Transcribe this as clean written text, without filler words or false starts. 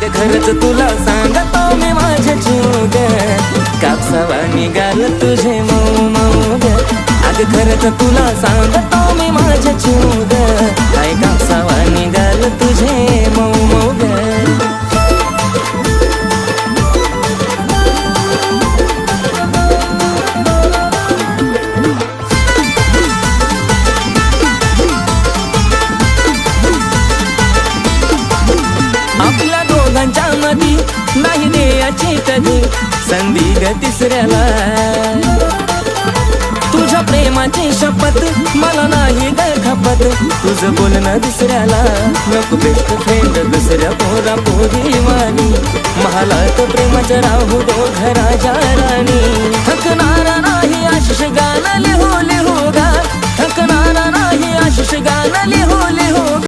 अगं खरंच तुला सांगतो मी माझ्या जीव ग, कापसावा निघाल तुझे मऊ मऊ ग. अगं खरंच तुला सांगतो मी माझ्या जीव ग, काय कापसावा निघाल तुझे मऊ मऊ ग. आपल्या दोघांच्या मधी नाही द्यायची कधी संधी ग तिसऱ्याला. तुझ्या प्रेमाची शपथ मला नाही ग खपत, तुझं बोलणं दुसऱ्याला. नको बेस्ट फ्रेंड दुसऱ्या पोरा पोरी वाणी, महालात प्रेमाच्या राहू दो घराच्या राणी. थकणारा नाही आशिष गाणं लिहू लिहू गा, थकणारा नाही आशिष गाणं लिहू लिहू.